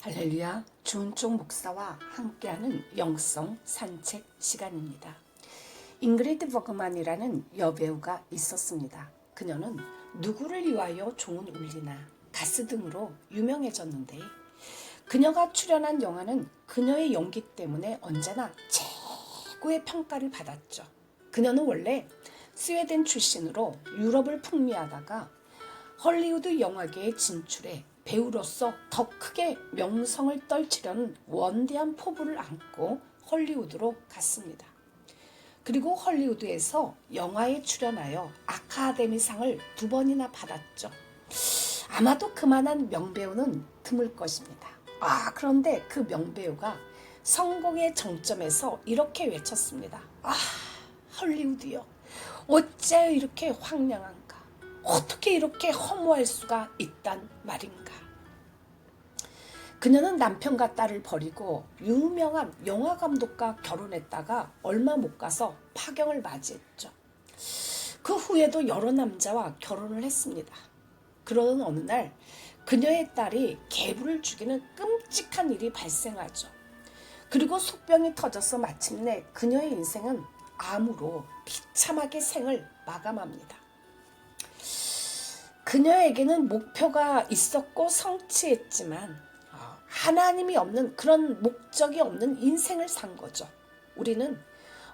할렐루야, 주은총 목사와 함께하는 영성 산책 시간입니다. 잉그리드 버그만이라는 여배우가 있었습니다. 그녀는 누구를 위하여 종은 울리나 가스 등으로 유명해졌는데 그녀가 출연한 영화는 그녀의 연기 때문에 언제나 최고의 평가를 받았죠. 그녀는 원래 스웨덴 출신으로 유럽을 풍미하다가 헐리우드 영화계에 진출해 배우로서 더 크게 명성을 떨치려는 원대한 포부를 안고 헐리우드로 갔습니다. 그리고 헐리우드에서 영화에 출연하여 아카데미상을 2번이나 받았죠. 아마도 그만한 명배우는 드물 것입니다. 그런데 그 명배우가 성공의 정점에서 이렇게 외쳤습니다. 헐리우드요. 어째 이렇게 황량한가? 어떻게 이렇게 허무할 수가 있단 말인가? 그녀는 남편과 딸을 버리고 유명한 영화감독과 결혼했다가 얼마 못 가서 파경을 맞이했죠. 그 후에도 여러 남자와 결혼을 했습니다. 그러던 어느 날 그녀의 딸이 개불을 죽이는 끔찍한 일이 발생하죠. 그리고 속병이 터져서 마침내 그녀의 인생은 암으로 비참하게 생을 마감합니다. 그녀에게는 목표가 있었고 성취했지만 하나님이 없는 그런 목적이 없는 인생을 산 거죠. 우리는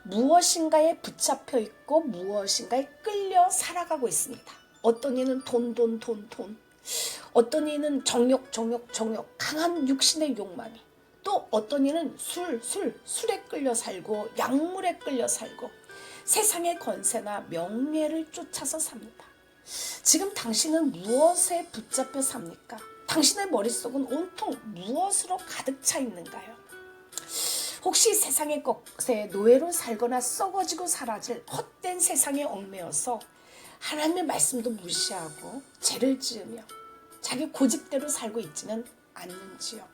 무엇인가에 붙잡혀 있고 무엇인가에 끌려 살아가고 있습니다. 어떤 이는 돈. 어떤 이는 정욕, 강한 육신의 욕망이. 또 어떤 이는 술에 끌려 살고 약물에 끌려 살고 세상의 권세나 명예를 쫓아서 삽니다. 지금 당신은 무엇에 붙잡혀 삽니까? 당신의 머릿속은 온통 무엇으로 가득 차 있는가요? 혹시 세상의 것에 노예로 살거나 썩어지고 사라질 헛된 세상에 얽매여서 하나님의 말씀도 무시하고 죄를 지으며 자기 고집대로 살고 있지는 않는지요?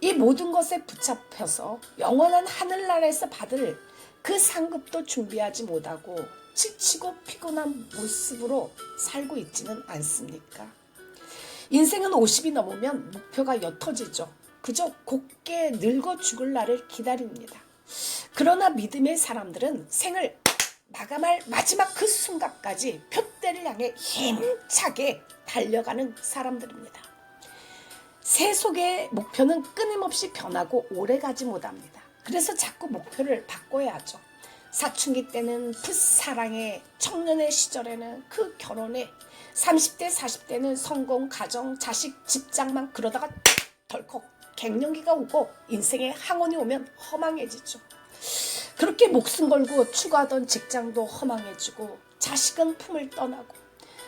이 모든 것에 붙잡혀서 영원한 하늘나라에서 받을 그 상급도 준비하지 못하고 지치고 피곤한 모습으로 살고 있지는 않습니까? 인생은 50이 넘으면 목표가 옅어지죠. 그저 곱게 늙어 죽을 날을 기다립니다. 그러나 믿음의 사람들은 생을 마감할 마지막 그 순간까지 표대를 향해 힘차게 달려가는 사람들입니다. 세속의 목표는 끊임없이 변하고 오래가지 못합니다. 그래서 자꾸 목표를 바꿔야 하죠. 사춘기 때는 풋사랑에, 청년의 시절에는 그 결혼에, 30대, 40대는 성공, 가정, 자식, 집장만 그러다가 덜컥 갱년기가 오고 인생의 항원이 오면 허망해지죠. 그렇게 목숨 걸고 추구하던 직장도 허망해지고 자식은 품을 떠나고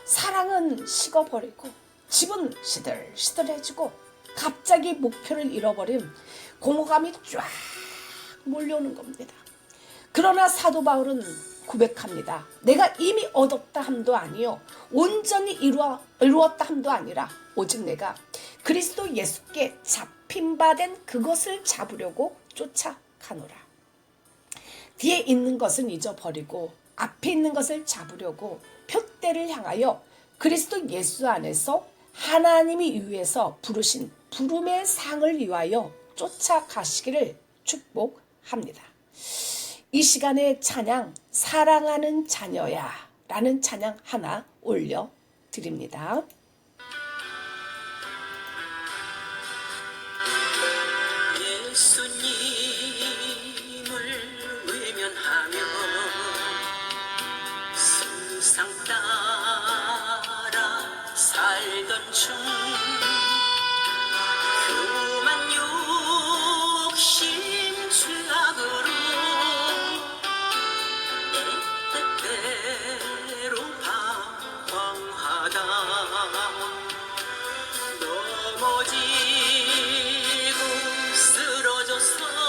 사랑은 식어버리고 집은 시들시들해지고 갑자기 목표를 잃어버린 공허감이 쫙 몰려오는 겁니다. 그러나 사도 바울은 고백합니다. 내가 이미 얻었다 함도 아니요 온전히 이루었다 함도 아니라 오직 내가 그리스도 예수께 잡힌 바 된 그것을 잡으려고 쫓아가노라. 뒤에 있는 것은 잊어버리고 앞에 있는 것을 잡으려고 표대를 향하여 그리스도 예수 안에서 하나님이 위에서 부르신 부름의 상을 위하여 쫓아가시기를 축복합니다. 이 시간에 찬양, 사랑하는 자녀야 라는 찬양 하나 올려드립니다. 예수님을 외면하며 세상 따라 살던 중 그만 욕심 죄악으로 때때로 방황하다 넘어지고 쓰러져서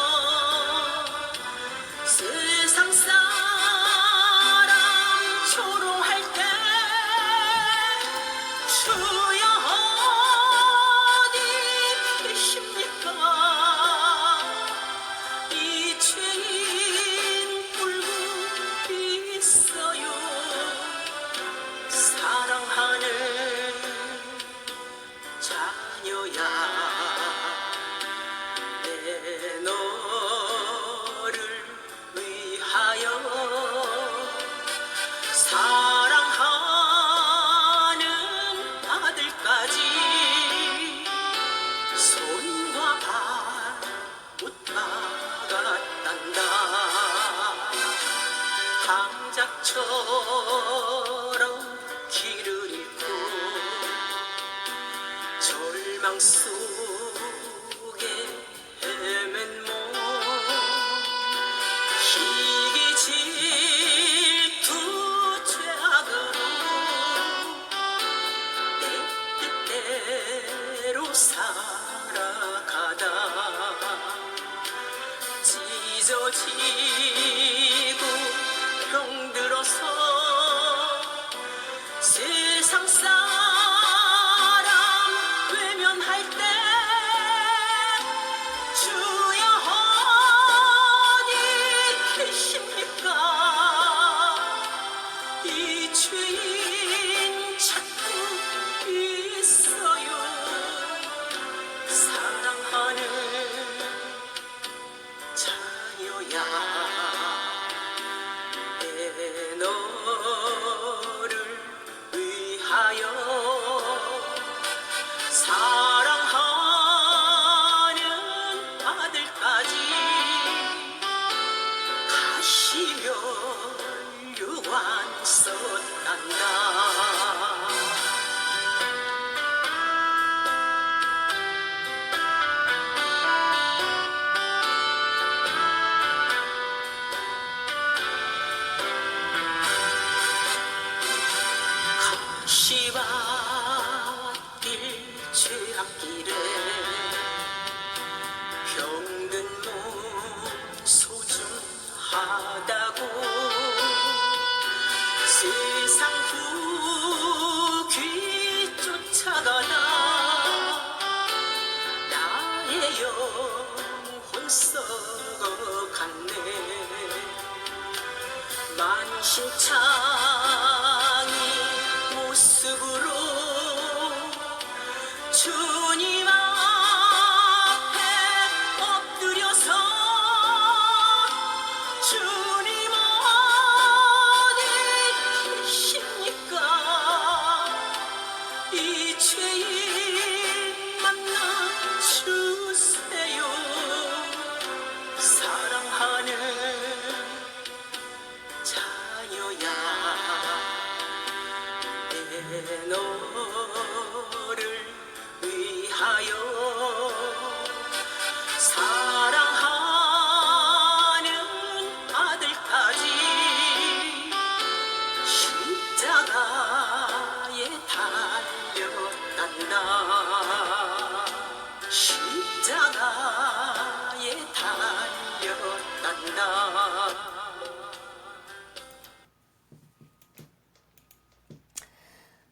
바보처럼 길을 잃고 절망 속에 헤맨 몸 희기 질투 죄악으로 내 뜻대로 살아가다 찢어지고 병들어서 세상 사람 외면할 때 주여 어디 계십니까? 이 죄인 찾고 있어요. 사랑하는 자녀야 내 너를 위하여 사랑하는 아들까지 가시며 유한 썼단다. 시밭길 죄악길에 병든 몸 소중하다고 세상 부귀 쫓아가다 나의 영혼 썩어갔네. 만신창이 모습으로 주님 앞에 엎드려서 주님 어디 계십니까? 이 죄인 만나 주세요. 사랑하는 자녀야 내 너를 위하여 사랑하는 아들까지 십자가에 달렸단다. 십자가에 달렸단다.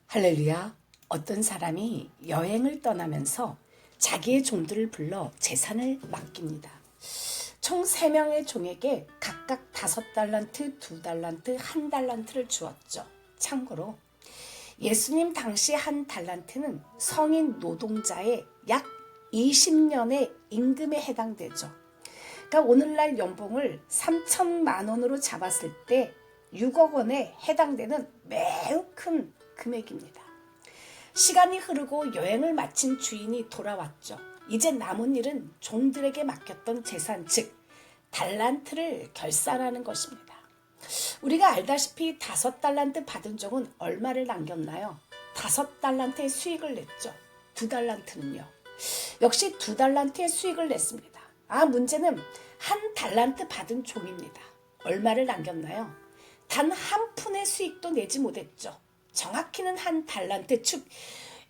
할렐루야. 어떤 사람이 여행을 떠나면서 자기의 종들을 불러 재산을 맡깁니다. 총 3명의 종에게 각각 5달란트, 2달란트, 1달란트를 주었죠. 참고로 예수님 당시 1달란트는 성인 노동자의 약 20년의 임금에 해당되죠. 그러니까 오늘날 연봉을 3천만 원으로 잡았을 때 6억 원에 해당되는 매우 큰 금액입니다. 시간이 흐르고 여행을 마친 주인이 돌아왔죠. 이제 남은 일은 종들에게 맡겼던 재산, 즉 달란트를 결산하는 것입니다. 우리가 알다시피 5달란트 받은 종은 얼마를 남겼나요? 5달란트의 수익을 냈죠. 2달란트는요. 역시 2달란트의 수익을 냈습니다. 문제는 1달란트 받은 종입니다. 얼마를 남겼나요? 단 한 푼의 수익도 내지 못했죠. 정확히는 1달란트, 즉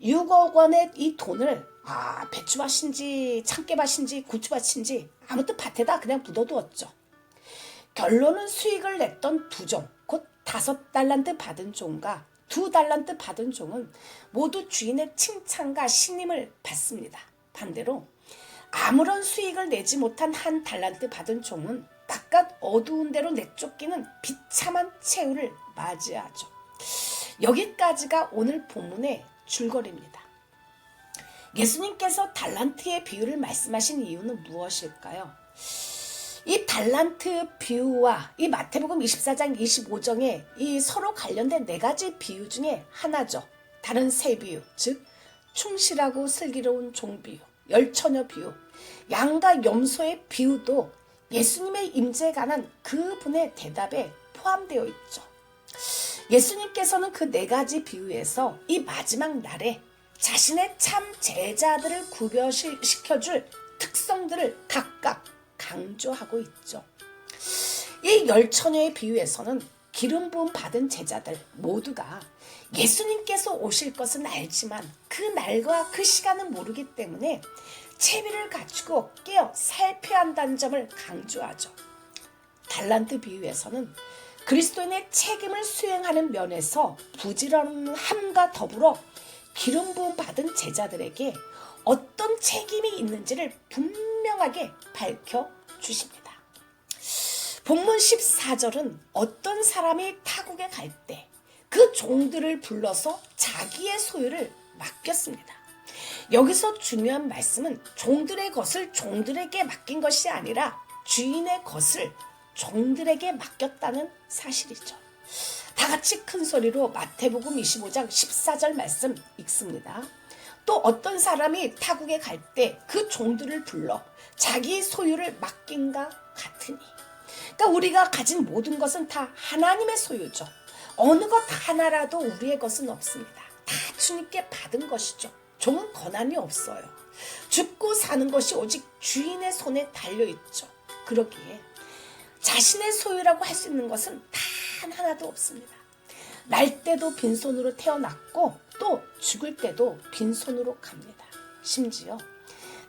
6억 원의 이 돈을 배추밭인지 참깨밭인지 고추밭인지 아무튼 밭에다 그냥 묻어두었죠. 결론은 수익을 냈던 2종, 곧 5달란트 받은 종과 2달란트 받은 종은 모두 주인의 칭찬과 신임을 받습니다. 반대로 아무런 수익을 내지 못한 1달란트 받은 종은 바깥 어두운 데로 내쫓기는 비참한 최후를 맞이하죠. 여기까지가 오늘 본문의 줄거리입니다. 예수님께서 달란트의 비유를 말씀하신 이유는 무엇일까요? 이 달란트 비유와 이 마태복음 24장 25장의 이 서로 관련된 4가지 비유 중에 하나죠. 다른 3비유, 즉 충실하고 슬기로운 종 비유, 열처녀 비유, 양과 염소의 비유도 예수님의 임재에 관한 그분의 대답에 포함되어 있죠. 예수님께서는 그 네 가지 비유에서 이 마지막 날에 자신의 참 제자들을 구별시켜줄 특성들을 각각 강조하고 있죠. 이 열처녀의 비유에서는 기름 부음 받은 제자들 모두가 예수님께서 오실 것은 알지만 그 날과 그 시간은 모르기 때문에 채비를 갖추고 깨어 살펴야 한다는 점을 강조하죠. 달란트 비유에서는 그리스도인의 책임을 수행하는 면에서 부지런함과 더불어 기름 부음 받은 제자들에게 어떤 책임이 있는지를 분명하게 밝혀주십니다. 본문 14절은 어떤 사람이 타국에 갈 때 그 종들을 불러서 자기의 소유를 맡겼습니다. 여기서 중요한 말씀은 종들의 것을 종들에게 맡긴 것이 아니라 주인의 것을 종들에게 맡겼다는 사실이죠. 다 같이 큰 소리로 마태복음 25장 14절 말씀 읽습니다. 또 어떤 사람이 타국에 갈 때 그 종들을 불러 자기 소유를 맡긴가 같으니. 그러니까 우리가 가진 모든 것은 다 하나님의 소유죠. 어느 것 하나라도 우리의 것은 없습니다. 다 주님께 받은 것이죠. 종은 권한이 없어요. 죽고 사는 것이 오직 주인의 손에 달려있죠. 그러기에 자신의 소유라고 할 수 있는 것은 단 하나도 없습니다. 날 때도 빈손으로 태어났고 또 죽을 때도 빈손으로 갑니다. 심지어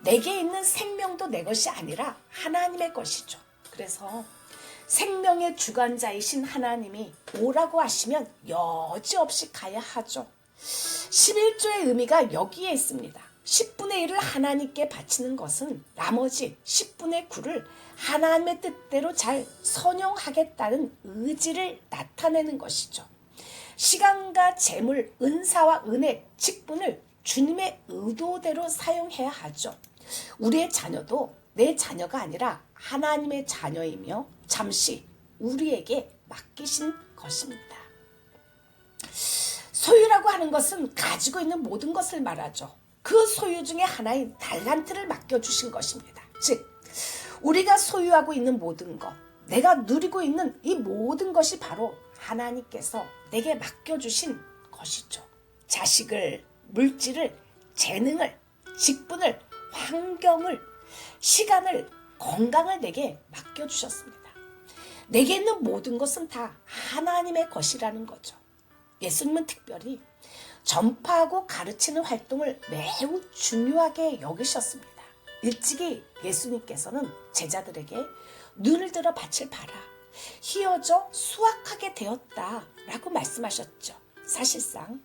내게 있는 생명도 내 것이 아니라 하나님의 것이죠. 그래서 생명의 주관자이신 하나님이 오라고 하시면 여지없이 가야 하죠. 11조의 의미가 여기에 있습니다. 10분의 1을 하나님께 바치는 것은 나머지 10분의 9를 하나님의 뜻대로 잘 선용하겠다는 의지를 나타내는 것이죠. 시간과 재물, 은사와 은혜, 직분을 주님의 의도대로 사용해야 하죠. 우리의 자녀도 내 자녀가 아니라 하나님의 자녀이며 잠시 우리에게 맡기신 것입니다. 소유라고 하는 것은 가지고 있는 모든 것을 말하죠. 그 소유 중에 하나인 달란트를 맡겨주신 것입니다. 즉 우리가 소유하고 있는 모든 것, 내가 누리고 있는 이 모든 것이 바로 하나님께서 내게 맡겨주신 것이죠. 자식을, 물질을, 재능을, 직분을, 환경을, 시간을, 건강을 내게 맡겨주셨습니다. 내게 있는 모든 것은 다 하나님의 것이라는 거죠. 예수님은 특별히 전파하고 가르치는 활동을 매우 중요하게 여기셨습니다. 일찍이 예수님께서는 제자들에게 눈을 들어 밭을 봐라. 희어져 수확하게 되었다라고 말씀하셨죠. 사실상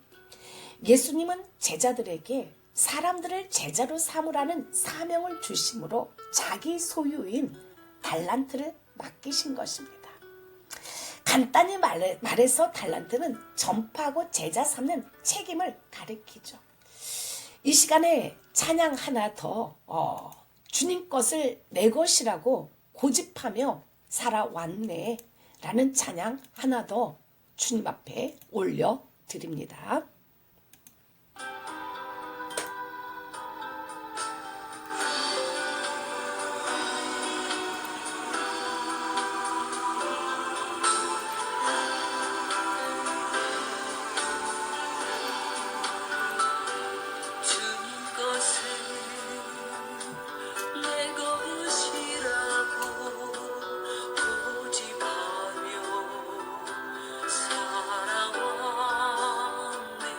예수님은 제자들에게 사람들을 제자로 삼으라는 사명을 주심으로 자기 소유인 달란트를 맡기신 것입니다. 간단히 말해서 달란트는 전파하고 제자 삼는 책임을 가리키죠. 이 시간에 찬양 하나 더 주님 것을 내 것이라고 고집하며 살아왔네 라는 찬양 하나 더 주님 앞에 올려드립니다. 살아왔네.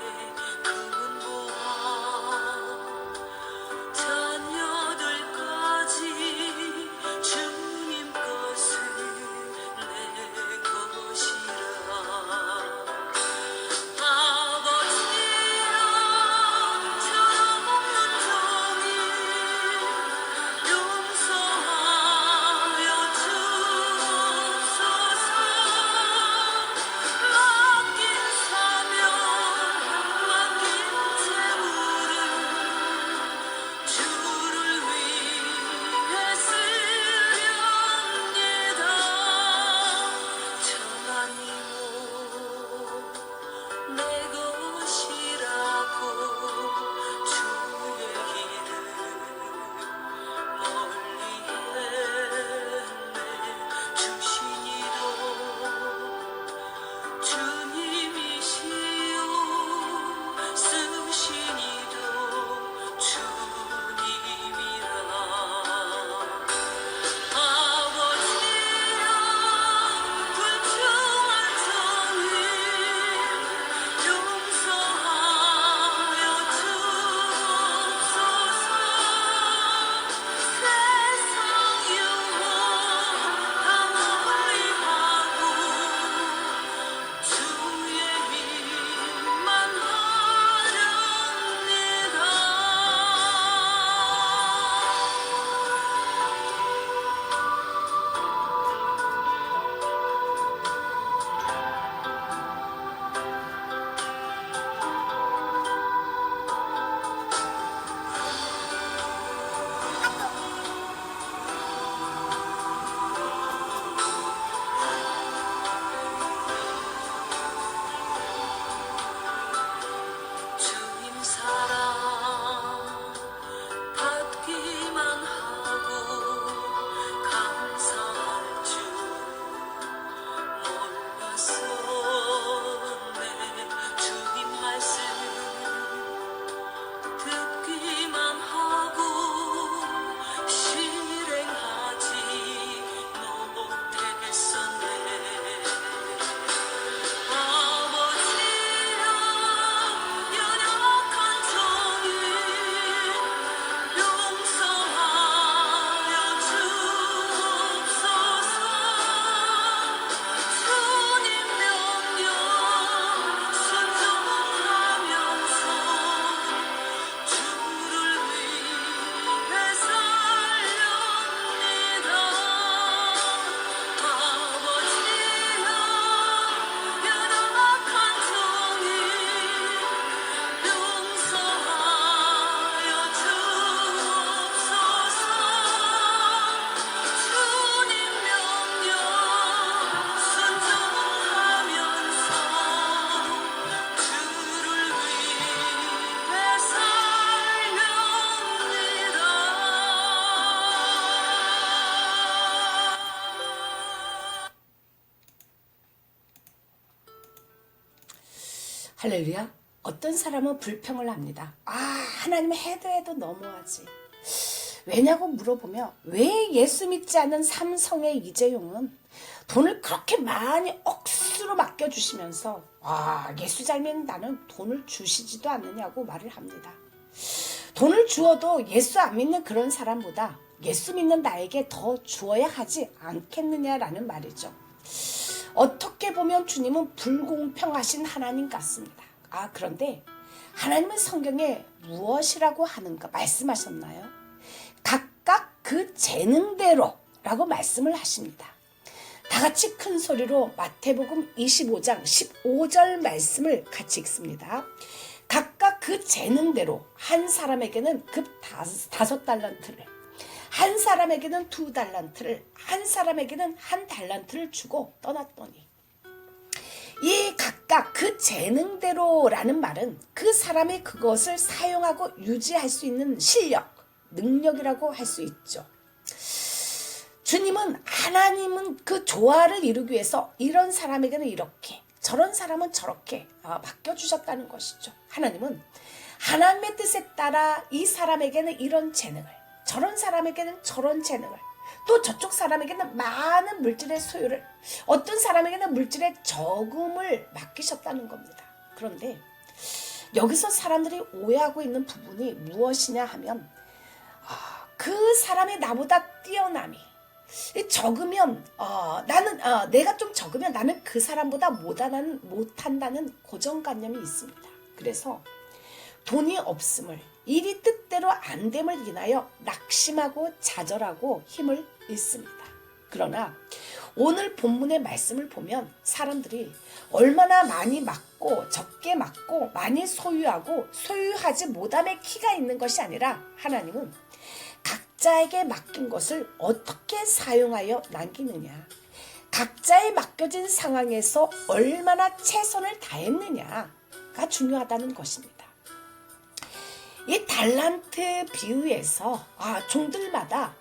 할렐루야. 어떤 사람은 불평을 합니다. 하나님 해도 너무하지. 왜냐고 물어보며 왜 예수 믿지 않는 삼성의 이재용은 돈을 그렇게 많이 억수로 맡겨주시면서 예수 잘 믿는 나는 돈을 주시지도 않느냐고 말을 합니다. 돈을 주어도 예수 안 믿는 그런 사람보다 예수 믿는 나에게 더 주어야 하지 않겠느냐라는 말이죠. 어떻게 보면 주님은 불공평하신 하나님 같습니다. 그런데 하나님은 성경에 무엇이라고 하는가 말씀하셨나요? 각각 그 재능대로 라고 말씀을 하십니다. 다 같이 큰 소리로 마태복음 25장 15절 말씀을 같이 읽습니다. 각각 그 재능대로 한 사람에게는 급 5달란트를, 한 사람에게는 2달란트를, 한 사람에게는 1달란트를 주고 떠났더니, 이 각각 그 재능대로라는 말은 그 사람이 그것을 사용하고 유지할 수 있는 실력, 능력이라고 할 수 있죠. 하나님은 그 조화를 이루기 위해서 이런 사람에게는 이렇게, 저런 사람은 저렇게 맡겨주셨다는 것이죠. 하나님은 하나님의 뜻에 따라 이 사람에게는 이런 재능을, 저런 사람에게는 저런 재능을, 또 저쪽 사람에게는 많은 물질의 소유를, 어떤 사람에게는 물질의 저금을 맡기셨다는 겁니다. 그런데 여기서 사람들이 오해하고 있는 부분이 무엇이냐 하면 그 사람이 나보다 뛰어남이 적으면 내가 좀 적으면 나는 그 사람보다 못한다는 고정관념이 있습니다. 그래서 돈이 없음을, 일이 뜻대로 안 됨을 인하여 낙심하고 좌절하고 힘을 잃습니다. 그러나 오늘 본문의 말씀을 보면 사람들이 얼마나 많이 맡고 적게 맡고 많이 소유하고 소유하지 못함의 키가 있는 것이 아니라 하나님은 각자에게 맡긴 것을 어떻게 사용하여 남기느냐, 각자의 맡겨진 상황에서 얼마나 최선을 다했느냐가 중요하다는 것입니다. 이 달란트 비유에서 종들마다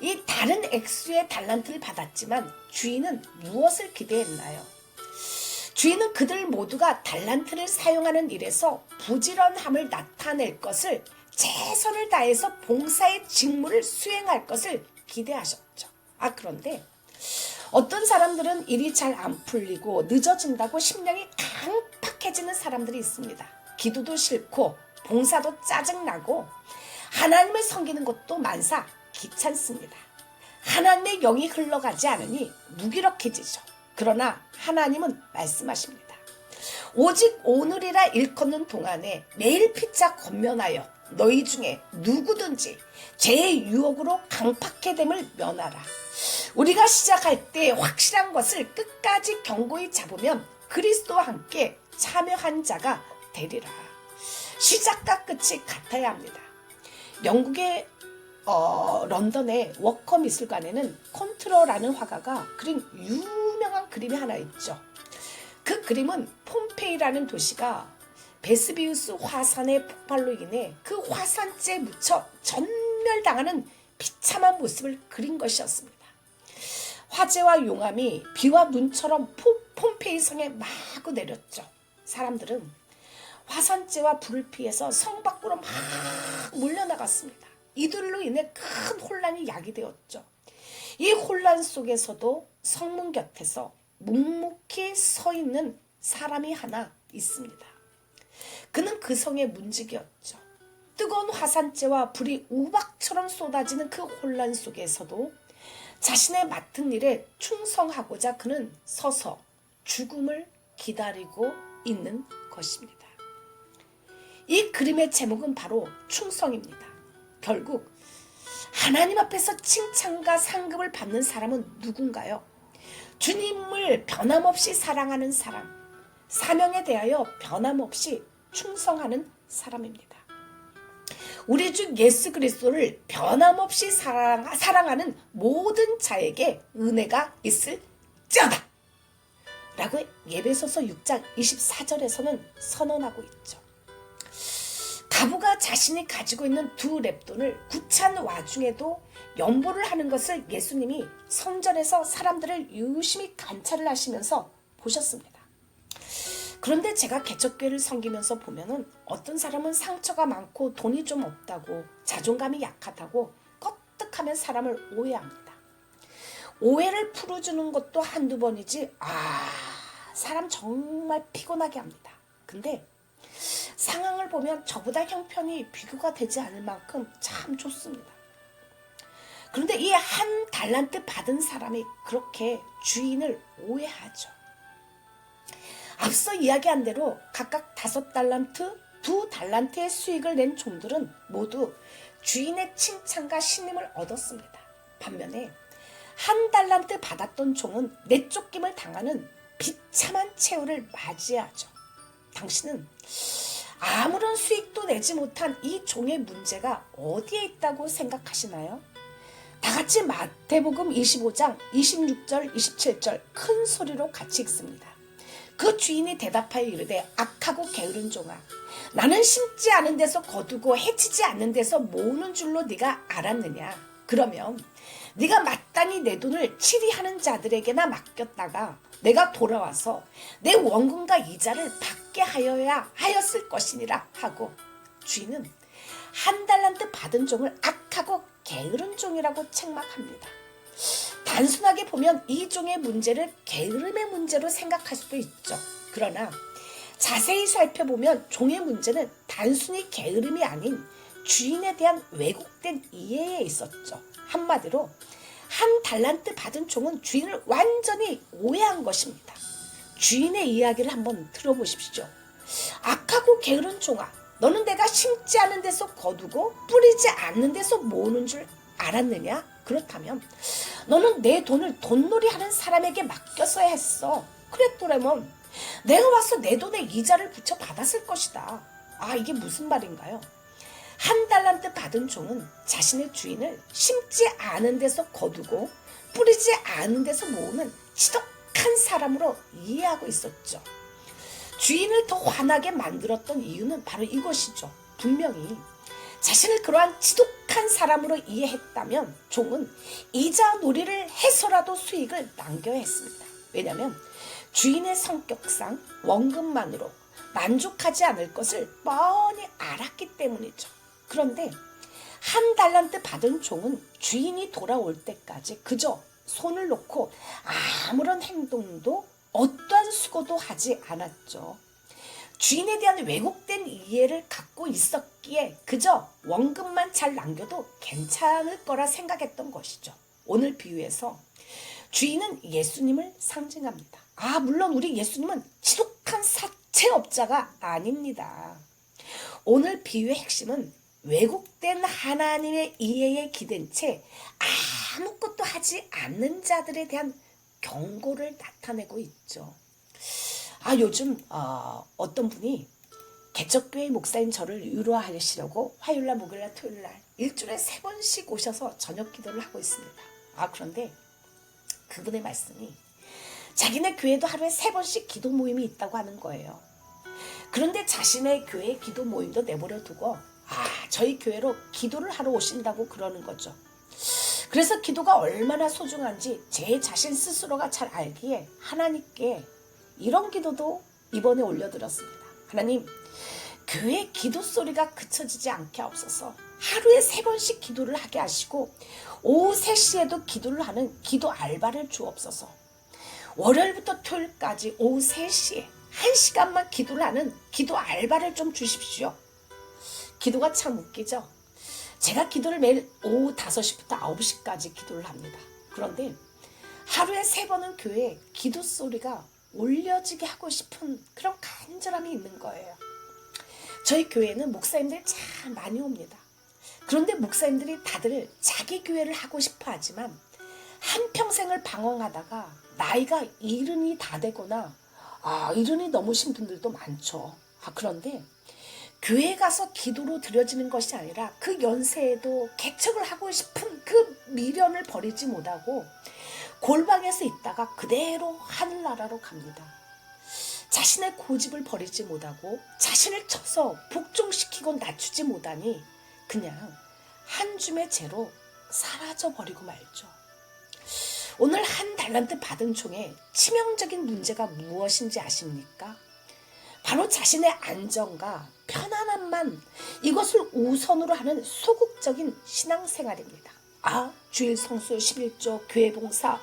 이 다른 액수의 달란트를 받았지만 주인은 무엇을 기대했나요? 주인은 그들 모두가 달란트를 사용하는 일에서 부지런함을 나타낼 것을, 최선을 다해서 봉사의 직무를 수행할 것을 기대하셨죠. 그런데 어떤 사람들은 일이 잘 안 풀리고 늦어진다고 심령이 강팍해지는 사람들이 있습니다. 기도도 싫고 봉사도 짜증나고 하나님을 섬기는 것도 만사 귀찮습니다. 하나님의 영이 흘러가지 않으니 무기력해지죠. 그러나 하나님은 말씀하십니다. 오직 오늘이라 일컫는 동안에 내일 피차 권면하여 너희 중에 누구든지 죄의 유혹으로 강팍해 됨을 면하라. 우리가 시작할 때 확실한 것을 끝까지 견고히 잡으면 그리스도와 함께 참여한 자가 되리라. 시작과 끝이 같아야 합니다. 영국의 런던의 워커 미술관에는 콘트러라는 화가가 그린 유명한 그림이 하나 있죠. 그 그림은 폼페이라는 도시가 베스비우스 화산의 폭발로 인해 그 화산재에 묻혀 전멸당하는 비참한 모습을 그린 것이었습니다. 화재와 용암이 비와 눈처럼 폼페이 성에 마구 내렸죠. 사람들은 화산재와 불을 피해서 성 밖으로 막 몰려나갔습니다. 이들로 인해 큰 혼란이 야기되었죠. 이 혼란 속에서도 성문 곁에서 묵묵히 서 있는 사람이 하나 있습니다. 그는 그 성의 문지기였죠. 뜨거운 화산재와 불이 우박처럼 쏟아지는 그 혼란 속에서도 자신의 맡은 일에 충성하고자 그는 서서 죽음을 기다리고 있는 것입니다. 이 그림의 제목은 바로 충성입니다. 결국 하나님 앞에서 칭찬과 상급을 받는 사람은 누군가요? 주님을 변함없이 사랑하는 사람, 사명에 대하여 변함없이 충성하는 사람입니다. 우리 주 예수 그리스도를 변함없이 사랑하는 모든 자에게 은혜가 있을지어다 라고 에베소서 6장 24절에서는 선언하고 있죠. 가부가 자신이 가지고 있는 2렙돈을 구찬 와중에도 연보를 하는 것을 예수님이 성전에서 사람들을 유심히 관찰을 하시면서 보셨습니다. 그런데 제가 개척교회를 섬기면서 보면은 어떤 사람은 상처가 많고 돈이 좀 없다고 자존감이 약하다고 껐득하면 사람을 오해합니다. 오해를 풀어주는 것도 한두 번이지 사람 정말 피곤하게 합니다. 근데 상황을 보면 저보다 형편이 비교가 되지 않을 만큼 참 좋습니다. 그런데 이 한 달란트 받은 사람이 그렇게 주인을 오해하죠. 앞서 이야기한 대로 각각 5달란트, 2달란트의 수익을 낸 종들은 모두 주인의 칭찬과 신임을 얻었습니다. 반면에 1달란트 받았던 종은 내쫓김을 당하는 비참한 최후를 맞이하죠. 당신은 아무런 수익도 내지 못한 이 종의 문제가 어디에 있다고 생각하시나요? 다 같이 마태복음 25장 26절 27절 큰 소리로 같이 읽습니다. 그 주인이 대답하여 이르되 악하고 게으른 종아, 나는 심지 않은 데서 거두고 해치지 않는 데서 모으는 줄로 네가 알았느냐? 그러면 네가 마땅히 내 돈을 치리하는 자들에게나 맡겼다가 내가 돌아와서 내 원금과 이자를 받게 하여야 하였을 것이니라 하고, 주인은 1달란트 받은 종을 악하고 게으른 종이라고 책망합니다. 단순하게 보면 이 종의 문제를 게으름의 문제로 생각할 수도 있죠. 그러나 자세히 살펴보면 종의 문제는 단순히 게으름이 아닌 주인에 대한 왜곡된 이해에 있었죠. 한마디로 1달란트 받은 종은 주인을 완전히 오해한 것입니다. 주인의 이야기를 한번 들어보십시오. 악하고 게으른 종아, 너는 내가 심지 않은 데서 거두고 뿌리지 않는 데서 모으는 줄 알았느냐? 그렇다면 너는 내 돈을 돈놀이하는 사람에게 맡겼어야 했어. 그랬더라면 내가 와서 내 돈에 이자를 붙여 받았을 것이다. 이게 무슨 말인가요? 1달란트 받은 종은 자신의 주인을 심지 않은 데서 거두고 뿌리지 않은 데서 모으는 지독한 사람으로 이해하고 있었죠. 주인을 더 화나게 만들었던 이유는 바로 이것이죠. 분명히 자신을 그러한 지독한 사람으로 이해했다면 종은 이자 놀이를 해서라도 수익을 남겨야 했습니다. 왜냐하면 주인의 성격상 원금만으로 만족하지 않을 것을 뻔히 알았기 때문이죠. 그런데 1달란트 받은 종은 주인이 돌아올 때까지 그저 손을 놓고 아무런 행동도 어떠한 수고도 하지 않았죠. 주인에 대한 왜곡된 이해를 갖고 있었기에 그저 원금만 잘 남겨도 괜찮을 거라 생각했던 것이죠. 오늘 비유에서 주인은 예수님을 상징합니다. 물론 우리 예수님은 지독한 사채업자가 아닙니다. 오늘 비유의 핵심은 왜곡된 하나님의 이해에 기댄 채 아무것도 하지 않는 자들에 대한 경고를 나타내고 있죠. 요즘 어떤 분이 개척교회 목사인 저를 위로하시려고 화요일날, 목요일날, 토요일날 일주일에 3번씩 오셔서 저녁 기도를 하고 있습니다. 그런데 그분의 말씀이 자기네 교회도 하루에 3번씩 기도 모임이 있다고 하는 거예요. 그런데 자신의 교회 기도 모임도 내버려 두고 저희 교회로 기도를 하러 오신다고 그러는 거죠. 그래서 기도가 얼마나 소중한지 제 자신 스스로가 잘 알기에 하나님께 이런 기도도 이번에 올려드렸습니다. 하나님, 교회 기도 소리가 그쳐지지 않게 하옵소서. 하루에 3번씩 기도를 하게 하시고 오후 3시에도 기도를 하는 기도 알바를 주옵소서. 월요일부터 토요일까지 오후 3시에 1시간만 기도를 하는 기도 알바를 좀 주십시오. 기도가 참 웃기죠? 제가 기도를 매일 오후 5시부터 9시까지 기도를 합니다. 그런데 하루에 3번은 교회에 기도 소리가 올려지게 하고 싶은 그런 간절함이 있는 거예요. 저희 교회는 목사님들이 참 많이 옵니다. 그런데 목사님들이 다들 자기 교회를 하고 싶어 하지만 한평생을 방황하다가 나이가 70이 다 되거나 70이 넘으신 분들도 많죠. 그런데 교회 가서 기도로 드려지는 것이 아니라 그 연세에도 개척을 하고 싶은 그 미련을 버리지 못하고 골방에서 있다가 그대로 하늘나라로 갑니다. 자신의 고집을 버리지 못하고 자신을 쳐서 복종시키고 낮추지 못하니 그냥 한 줌의 재로 사라져버리고 말죠. 오늘 1달란트 받은 종의 치명적인 문제가 무엇인지 아십니까? 바로 자신의 안정과 편안함만 이것을 우선으로 하는 소극적인 신앙생활입니다. 주일 성수, 11조, 교회 봉사,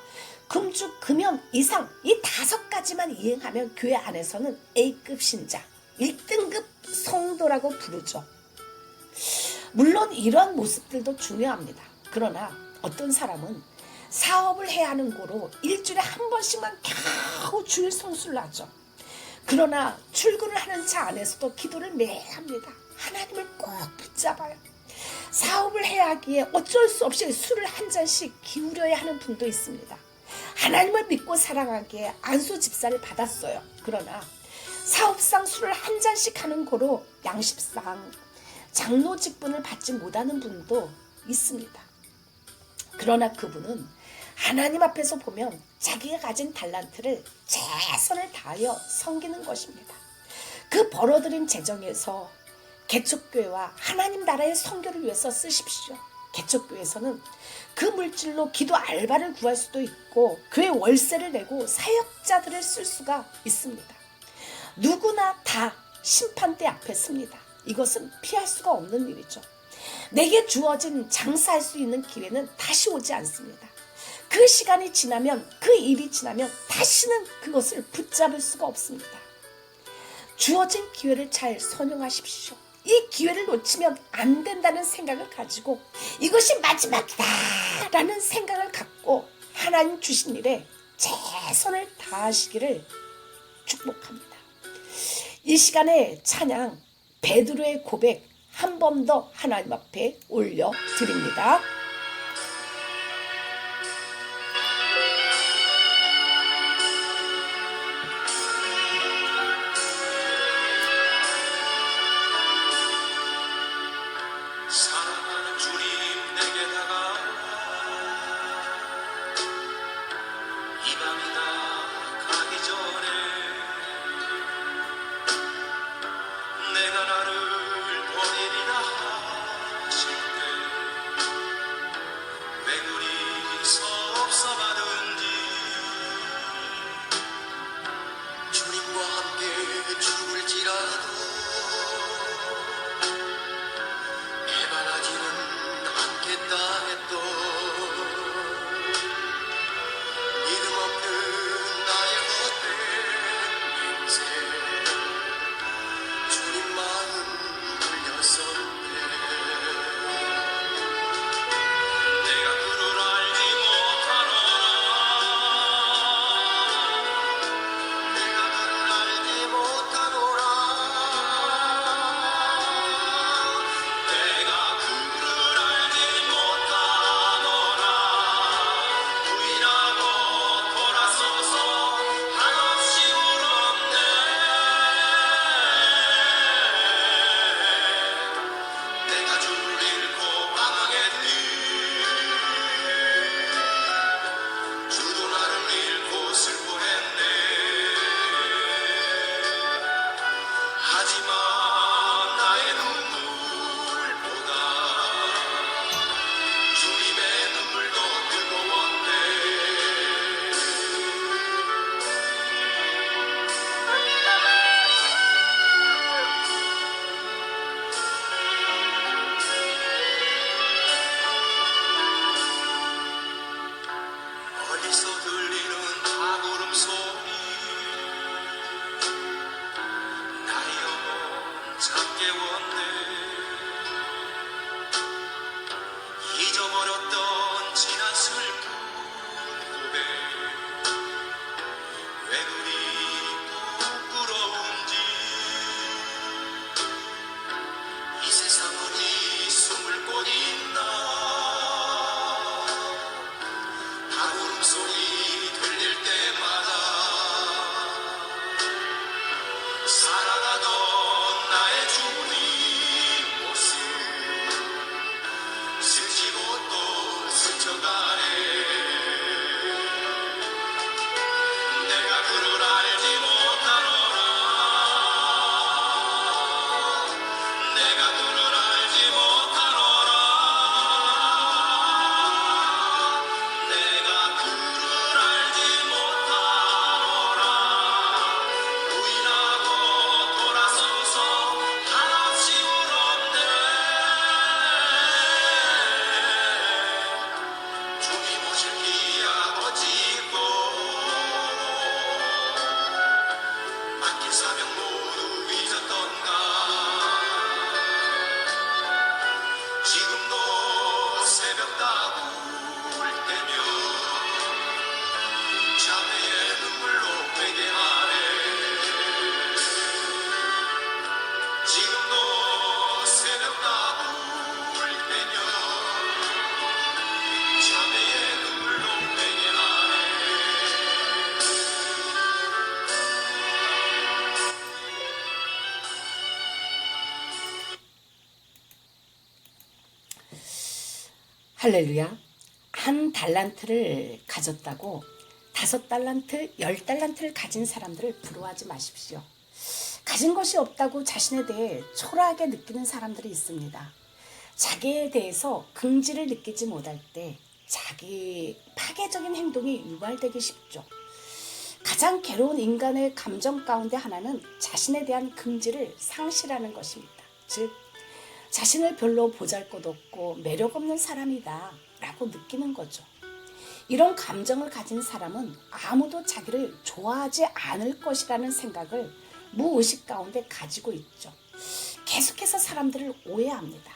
금주, 금연, 이상 이 5가지만 이행하면 교회 안에서는 A급 신자, 1등급 성도라고 부르죠. 물론 이런 모습들도 중요합니다. 그러나 어떤 사람은 사업을 해야 하는 고로 일주일에 한 번씩만 겨우 주일 성수를 하죠. 그러나 출근을 하는 차 안에서도 기도를 매일 합니다. 하나님을 꼭 붙잡아요. 사업을 해야 하기에 어쩔 수 없이 술을 한 잔씩 기울여야 하는 분도 있습니다. 하나님을 믿고 사랑하기에 안수 집사를 받았어요. 그러나 사업상 술을 한 잔씩 하는 고로 양식상 장로 직분을 받지 못하는 분도 있습니다. 그러나 그분은 하나님 앞에서 보면 자기가 가진 달란트를 최선을 다하여 섬기는 것입니다. 그 벌어들인 재정에서 개척교회와 하나님 나라의 선교를 위해서 쓰십시오. 개척교회에서는 그 물질로 기도 알바를 구할 수도 있고 교회 월세를 내고 사역자들을 쓸 수가 있습니다. 누구나 다 심판대 앞에 섭니다. 이것은 피할 수가 없는 일이죠. 내게 주어진 장사할 수 있는 기회는 다시 오지 않습니다. 그 시간이 지나면, 그 일이 지나면 다시는 그것을 붙잡을 수가 없습니다. 주어진 기회를 잘 선용하십시오. 이 기회를 놓치면 안 된다는 생각을 가지고 이것이 마지막이다 라는 생각을 갖고 하나님 주신 일에 최선을 다하시기를 축복합니다. 이 시간에 찬양 베드로의 고백 한 번 더 하나님 앞에 올려드립니다. 사랑하는 주님 내게 다가와 이 밤이 다 가기 전에 내가 나를 버리리라 하실 때 왜 그리 섭섭하든지 주님과 함께 죽을지라도 해바라지는 않겠다 했던 믿음 없는 나의 헛된 인생 주님 마음 울렸었네. 내가 그를 알지 못하노라 내가 그를 알지 못하노라 내가 그를 알지 못하노라 할렐루야. 한 달란트를 가졌다고 5달란트, 10달란트를 가진 사람들을 부러워하지 마십시오. 가진 것이 없다고 자신에 대해 초라하게 느끼는 사람들이 있습니다. 자기에 대해서 긍지를 느끼지 못할 때 자기 파괴적인 행동이 유발되기 쉽죠. 가장 괴로운 인간의 감정 가운데 하나는 자신에 대한 긍지를 상실하는 것입니다. 즉, 자신을 별로 보잘것없고 매력 없는 사람이다 라고 느끼는 거죠. 이런 감정을 가진 사람은 아무도 자기를 좋아하지 않을 것이라는 생각을 무의식 가운데 가지고 있죠. 계속해서 사람들을 오해합니다.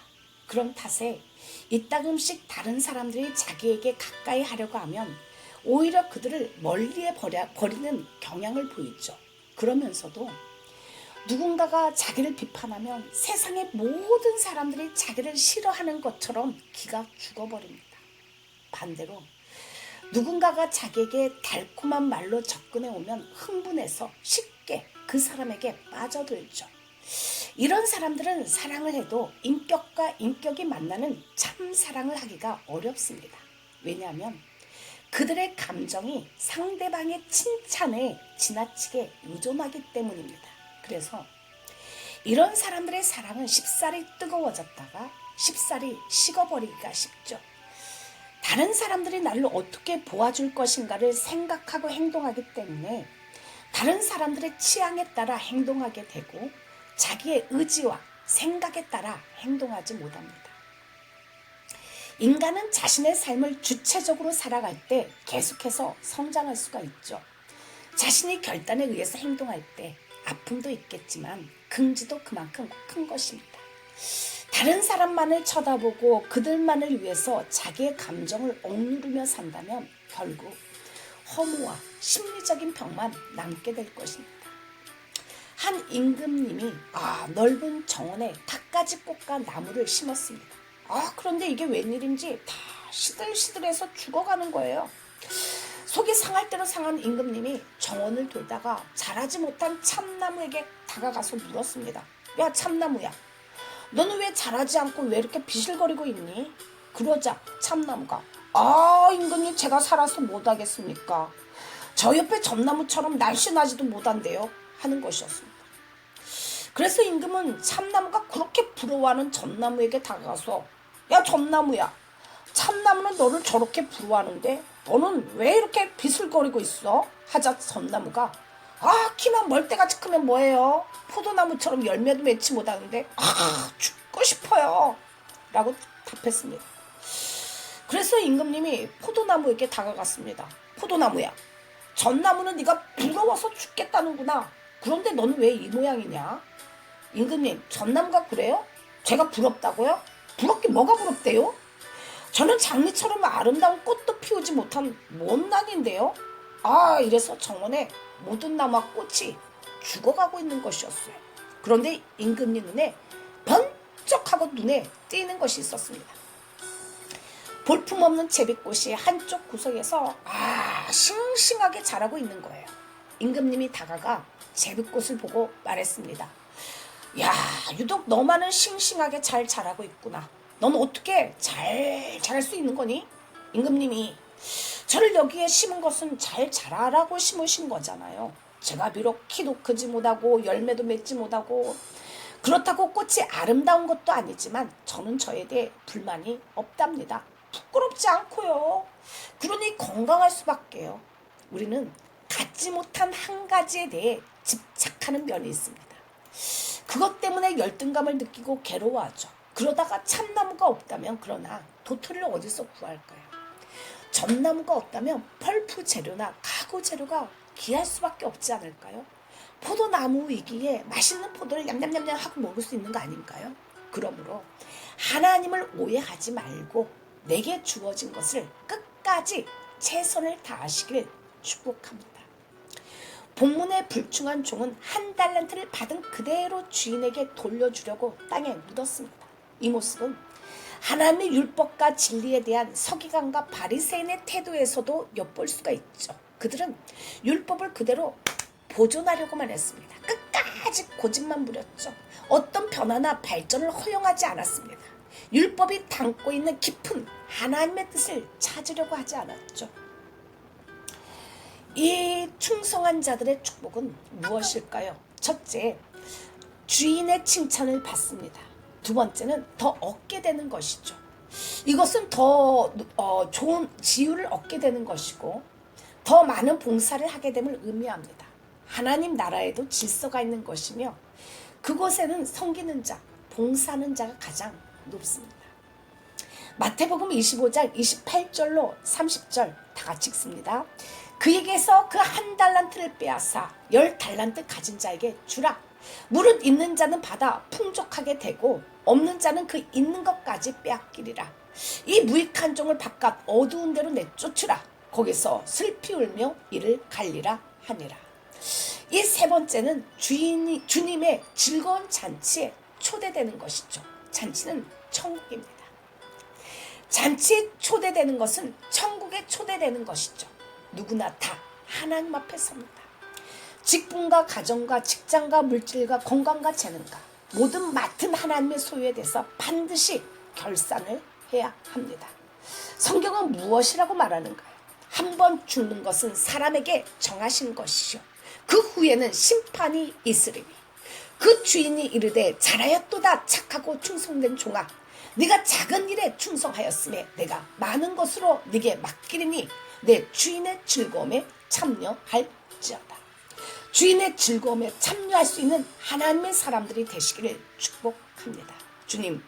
그런 탓에 이따금씩 다른 사람들이 자기에게 가까이 하려고 하면 오히려 그들을 멀리에 버리는 경향을 보이죠. 그러면서도 누군가가 자기를 비판하면 세상의 모든 사람들이 자기를 싫어하는 것처럼 기가 죽어버립니다. 반대로 누군가가 자기에게 달콤한 말로 접근해 오면 흥분해서 쉽게 그 사람에게 빠져들죠. 이런 사람들은 사랑을 해도 인격과 인격이 만나는 참 사랑을 하기가 어렵습니다. 왜냐하면 그들의 감정이 상대방의 칭찬에 지나치게 의존하기 때문입니다. 그래서 이런 사람들의 사랑은 쉽사리 뜨거워졌다가 쉽사리 식어버리기가 쉽죠. 다른 사람들이 나를 어떻게 보아줄 것인가를 생각하고 행동하기 때문에 다른 사람들의 취향에 따라 행동하게 되고 자기의 의지와 생각에 따라 행동하지 못합니다. 인간은 자신의 삶을 주체적으로 살아갈 때 계속해서 성장할 수가 있죠. 자신이 결단에 의해서 행동할 때 아픔도 있겠지만 긍지도 그만큼 큰 것입니다. 다른 사람만을 쳐다보고 그들만을 위해서 자기의 감정을 억누르며 산다면 결국 허무와 심리적인 병만 남게 될 것입니다. 한 임금님이 넓은 정원에 갖가지 꽃과 나무를 심었습니다. 그런데 이게 웬일인지 다 시들시들해서 죽어가는 거예요. 속이 상할 대로 상한 임금님이 정원을 돌다가 자라지 못한 참나무에게 다가가서 물었습니다. 야, 참나무야, 너는 왜 자라지 않고 왜 이렇게 비실거리고 있니? 그러자 참나무가 임금님, 제가 살아서 못하겠습니까? 저 옆에 전나무처럼 날씬하지도 못한데요 하는 것이었습니다. 그래서 임금은 참나무가 그렇게 부러워하는 전나무에게 다가가서 야, 전나무야, 참나무는 너를 저렇게 부러워하는데 너는 왜 이렇게 비슬거리고 있어? 하자 전나무가 키만 멀대같이 크면 뭐해요? 포도나무처럼 열매도 맺지 못하는데 죽고 싶어요 라고 답했습니다. 그래서 임금님이 포도나무에게 다가갔습니다. 포도나무야, 전나무는 네가 부러워서 죽겠다는구나. 그런데 너는 왜 이 모양이냐? 임금님, 전나무가 그래요? 제가 부럽다고요? 부럽긴 뭐가 부럽대요? 저는 장미처럼 아름다운 꽃도 피우지 못한 못난인데요. 이래서 정원에 모든 나무와 꽃이 죽어가고 있는 것이었어요. 그런데 임금님 눈에 번쩍하고 눈에 띄는 것이 있었습니다. 볼품없는 제비꽃이 한쪽 구석에서 싱싱하게 자라고 있는 거예요. 임금님이 다가가 제비꽃을 보고 말했습니다. 야, 유독 너만은 싱싱하게 잘 자라고 있구나. 넌 어떻게 잘 자랄 수 있는 거니? 임금님이 저를 여기에 심은 것은 잘 자라라고 심으신 거잖아요. 제가 비록 키도 크지 못하고 열매도 맺지 못하고 그렇다고 꽃이 아름다운 것도 아니지만 저는 저에 대해 불만이 없답니다. 부끄럽지 않고요. 그러니 건강할 수밖에요. 우리는 갖지 못한 한 가지에 대해 집착하는 면이 있습니다. 그것 때문에 열등감을 느끼고 괴로워하죠. 그러다가 참나무가 없다면 그러나 도토리를 어디서 구할까요? 전나무가 없다면 펄프 재료나 가구 재료가 귀할 수밖에 없지 않을까요? 포도나무이기에 맛있는 포도를 냠냠냠냠 하고 먹을 수 있는 거 아닌가요? 그러므로 하나님을 오해하지 말고 내게 주어진 것을 끝까지 최선을 다하시길 축복합니다. 본문의 불충한 종은 1달란트를 받은 그대로 주인에게 돌려주려고 땅에 묻었습니다. 이 모습은 하나님의 율법과 진리에 대한 서기관과 바리새인의 태도에서도 엿볼 수가 있죠. 그들은 율법을 그대로 보존하려고만 했습니다. 끝까지 고집만 부렸죠. 어떤 변화나 발전을 허용하지 않았습니다. 율법이 담고 있는 깊은 하나님의 뜻을 찾으려고 하지 않았죠. 이 충성한 자들의 축복은 무엇일까요? 첫째, 주인의 칭찬을 받습니다. 두 번째는 더 얻게 되는 것이죠. 이것은 더 좋은 지유를 얻게 되는 것이고 더 많은 봉사를 하게 됨을 의미합니다. 하나님 나라에도 질서가 있는 것이며 그곳에는 섬기는 자, 봉사하는 자가 가장 높습니다. 마태복음 25장 28절로 30절 다 같이 읽습니다. 그에게서 그 한 달란트를 빼앗아 10달란트 가진 자에게 주라. 무릇 있는 자는 받아 풍족하게 되고 없는 자는 그 있는 것까지 빼앗기리라. 이 무익한 종을 바깥 어두운 데로 내쫓으라. 거기서 슬피 울며 이를 갈리라 하니라. 이 세 번째는 주님의 즐거운 잔치에 초대되는 것이죠. 잔치는 천국입니다. 잔치에 초대되는 것은 천국에 초대되는 것이죠. 누구나 다 하나님 앞에 섭니다. 직분과 가정과 직장과 물질과 건강과 재능과 모든 맡은 하나님의 소유에 대해서 반드시 결산을 해야 합니다. 성경은 무엇이라고 말하는가요? 한 번 죽는 것은 사람에게 정하신 것이요 그 후에는 심판이 있으리니 그 주인이 이르되 잘하였도다 착하고 충성된 종아 네가 작은 일에 충성하였음에 내가 많은 것으로 네게 맡기리니 내 주인의 즐거움에 참여할지어다. 주인의 즐거움에 참여할 수 있는 하나님의 사람들이 되시기를 축복합니다. 주님,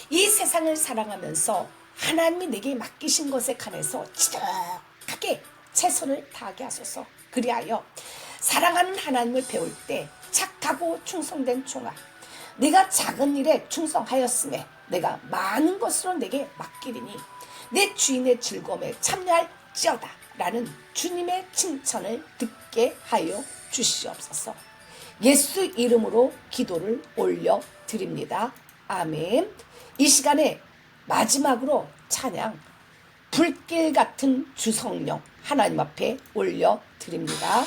이 세상을 사랑하면서 하나님이 내게 맡기신 것에 관해서 지독하게 최선을 다하게 하소서. 그리하여 사랑하는 하나님을 배울 때 착하고 충성된 종아 네가 작은 일에 충성하였음에 내가 많은 것으로 내게 맡기리니 내 주인의 즐거움에 참여할지어다 라는 주님의 칭찬을 듣게 하여 주시옵소서. 예수 이름으로 기도를 올려드립니다. 아멘. 이 시간에 마지막으로 찬양 불길 같은 주성령 하나님 앞에 올려드립니다.